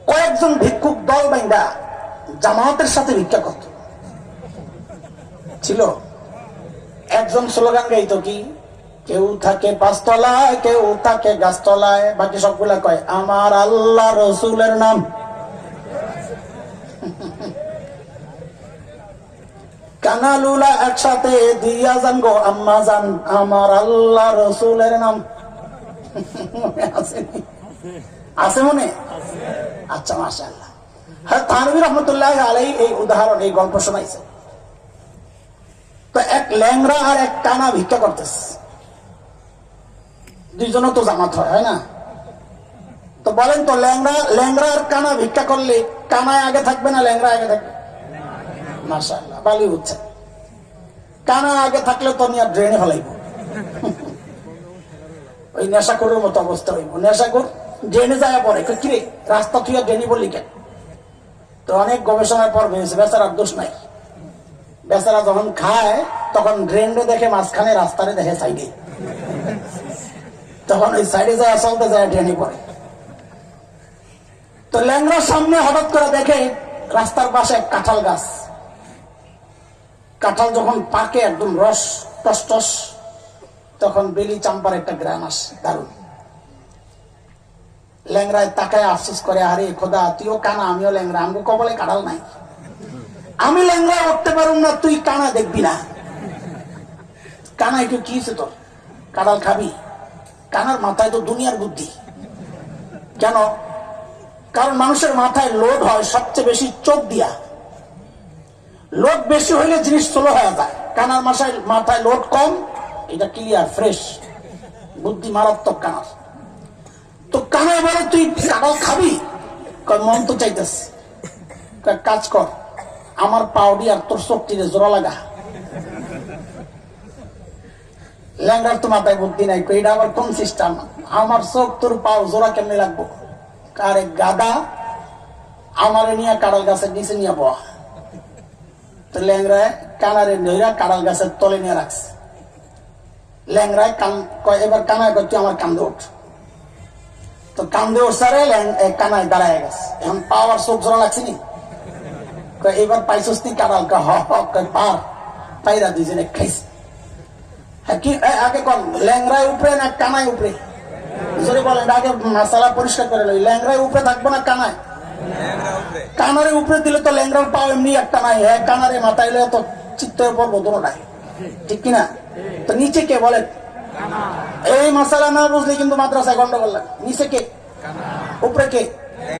কয়েকজন ভিক্ষুক দল বাইন্দা জামাতের সাথে ভিক্ষা করত ছিল। একজন স্লোগান গাইতো কি, কেউ থাকে পাঁচতলায়, কেউ থাকে গাছতলায়, বাকি সবগুলা কয় আমার আল্লাহ রসুলের নাম। কানালুলা একসাথে দিয়া যান গো আম্মা যান, আমার আল্লাহ রসুলের নাম। আছে মনে? আচ্ছা, মাশাআল্লাহ। হ্যাঁ, থানভী রহমতুল্লাহ আলাইহি এই উদাহরণ, এই গল্প শোনাইছে। তো এক ল্যাংড়া আর এক কানা ভিক্ষা করতেছে, দুইজনও তো জামাত হয় না? তো বলেন তো, ল্যাংড়া আর কানা ভিক্ষা করলে কানায় আগে থাকবে না ল্যাংড়া আগে থাকবে? মাশাআল্লাহ, ভালোই হচ্ছে। কানা আগে থাকলে তো নিয়ে ড্রেনে ফেলাইব, ওই নেশাখোরের মতো অবস্থা হইব। নেশাখোর ড্রেনে যায় পরে, কিরে রাস্তা তুই ড্রেনে বললি কেন? তো অনেক গবেষণার পর ভেবেছে বেচারার দোষ নাই। বেচারা যখন খায় তখন ড্রেনে দেখে মাঝখানে, রাস্তারে দেখে সাইডে, তখন ওই সাইডে যায় চলতে যায় ড্রেনে পড়ে। তো ল্যাংড়ার সামনে হঠাৎ করে দেখে রাস্তার পাশে এক কাঁঠাল গাছ। কাঁঠাল যখন পাকে একদম রস টস টস, তখন বেলি চাম্পার একটা গ্রাম আসে, দারুণ। ল্যাংড়ায় তাকায় আফসোস করে, আরে খোদা, তুইও কানা আমিও ল্যাংড়া, আমাকে কপালে কাঁঠাল নাই। আমি ল্যাংড়া উঠতে পারুম না, তুই কানা দেখবি না। কানা একটু কি তোর, কাঁঠাল খাবি? কানার মাথায় তো দুনিয়ার বুদ্ধি। কেন? কারণ মানুষের মাথায় লোড হয় সবচেয়ে বেশি চোখ দিয়া। লোড বেশি হইলে জিনিস স্লো হয়ে যায়। কানার মাথায় লোড কম, এটা ক্লিয়ার ফ্রেশ বুদ্ধি, মারাত্মক কানার। তো কানায় বলে তুই কাঁঠাল খাবি? মন তো চাইতেছে, কাজ কর, আমার পাউডি আর তোর শক্তিরে জোড়া লাগা। ল্যাংড়ার তো মাথায় বুদ্ধি নাই, এটা আবার কোন সিস্টেম? আমার চোখ তোর পাও জোড়া কেমনে লাগবো? আরে গাদা, আমারে নিয়ে কাঁঠাল গাছের নিচে নিয়ে বয়া। তো ল্যাংড়ায় কানারে ধইরা কাঁঠাল গাছের তলে নিয়ে রাখছে। ল্যাংড়ায় এবার কানায় করতে আমার কান্দে উঠ। তো কান্দে উঠছে, কানায় দাঁড়ায় গেছে। এখন পাওয়ার চোখ জোড়া লাগছে নি, এবার পাইছস নি কাঁঠাল? পার পাইরা দুইজনে খাইছে। হ্যাঁ, কি আগে কোন ল্যাংড়ায় উপরে না কানায় উপরে? যদি বলেন আগে মশালা পরিষ্কার করে লই, ল্যাংড়ায় উপরে থাকবো না কানায়? কানারে উপরে দিলে তো ল্যাংড়ার পাও এমনি একটা নাই, হ্যাঁ কানারে মাথায় এলে তো চিত্তের পর বদলটাই, ঠিক কিনা? তো নিচে কে বলেন? এই মশালা না বুঝলে কিন্তু মাদ্রাসায় গন্ডগোল লাগে। নিচে কে, উপরে কে?